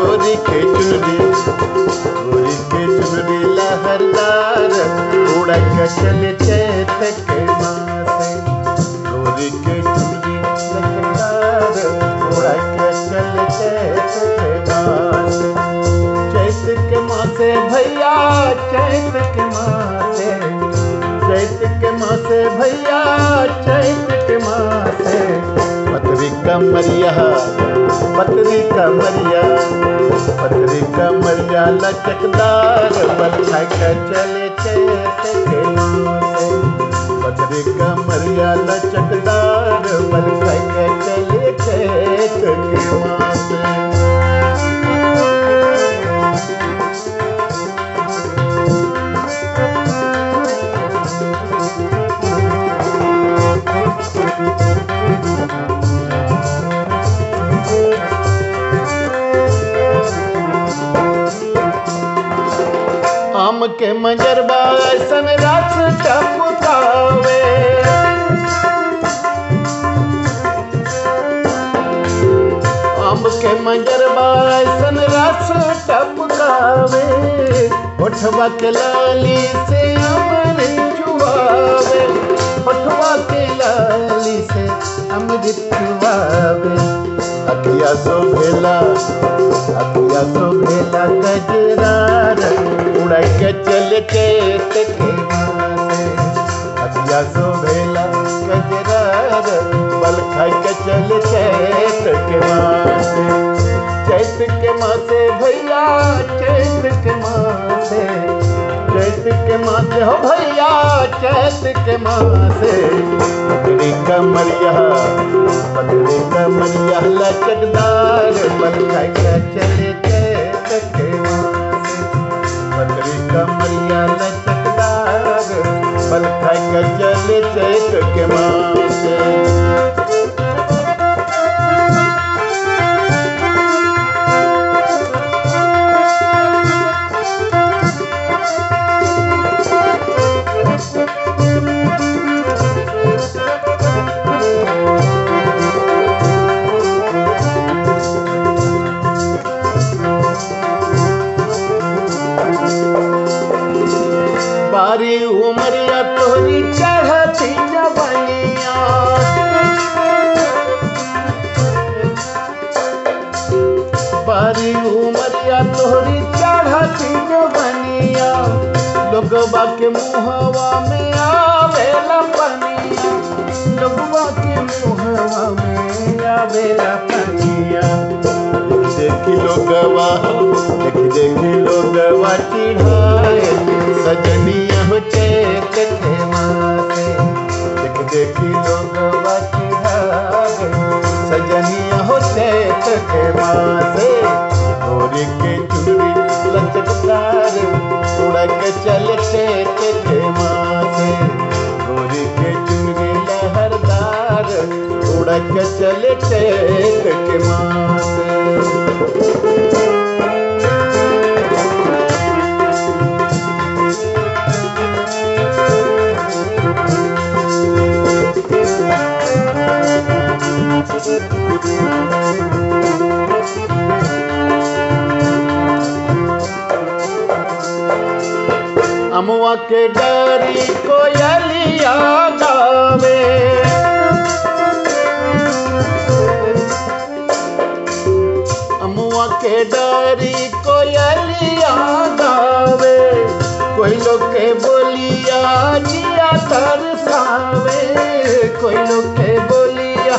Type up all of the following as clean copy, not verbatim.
गोरी के चुनरी लहरदार उड़ा के चले चैत के मासे। गोरी के चुनरी लहरदार उड़ा के चले चैत के मासे। चैत के मासे भैया चैत के मासे, चैत के मासे भैया चैत के मासे। पतरी कमरिया पतरी कमरिया पतरी कमरिया लचकदार बल खा के चले चैत के मासे। पतरी कमरिया लचकदार बल खा के चले चैत के मासे। आम के मंजरबा ऐसन रस टपकावे, आम के मंजरबा ऐसन रस टपकावे। ओठवा के लाली से अमृत चुआवे, ओठवा के लाली से अमृत चुआवे। अखिया शोभेला गजरार उड़ा के चले चैत के मासे। अखिया शोभेला गजरार बल खा के चले चैत के मासे। चैत के मासे भैया चैत के मासे, चैत के मासे हो भैया चैत के मासे। पतरी कमरिया लचकदार बल खा के चले चैत के मासे। पतरी कमरिया लचकदार बल खा के चले चैत के मासे। बारी उमरिया तोरी चढ़ती जवनिया, बारी उमरिया तोरी चढ़ती जवनिया। लोगवा के मुहवा में आवेला पनिया, लोगवा के मुहवा में आवेला पनिया। देखी लोगवा चिढ़ाए सजनिया हो चैत के मासे। देखी लोगवा चिढ़ाए सजनिया हो चैत के मासे। गोरी के चुनरी लचकदार उड़ा के चले चैत के मासे। गोरी के चुनरी लहरदार उड़ा के चले चैत के मासे। अमुआ के डारी कोयलिया गावे, अमुआ के डारी कोयलिया गावे। कोई लोग के बोलिया जिया तरसावे, कोई लोग के बोलिया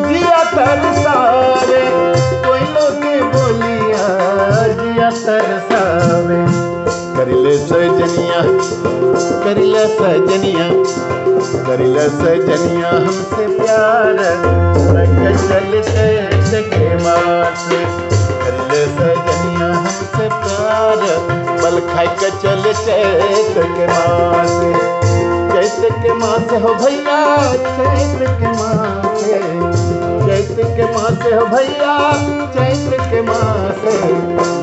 जिया तरसावे। कोई लोग के बोलिया जिया तरसावे। करिले सजनिया करिले सजनिया करिले सजनिया हमसे प्यार रख चल चैत के मासे। करिले सजनिया हमसे प्यार बल खा के चल चैत के मासे। चैत के मासे हो भैया चैत के मासे, चैत के मासे हो भैया चैत के मासे।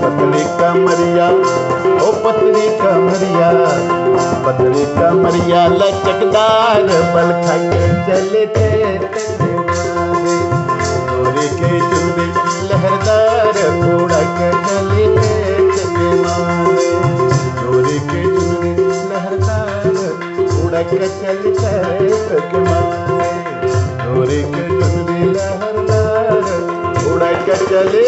पतली कमरिया ओ पतली कमरिया पतली कमरिया लचकदार बल खा के चले चैत के मासे। गोरी के चुनरी लहरदार उड़ के चले के मारे गोरी के चुनरी लहरदार उड़ के चले के मारे गोरी के चुनरी लहरदार उड़ के चले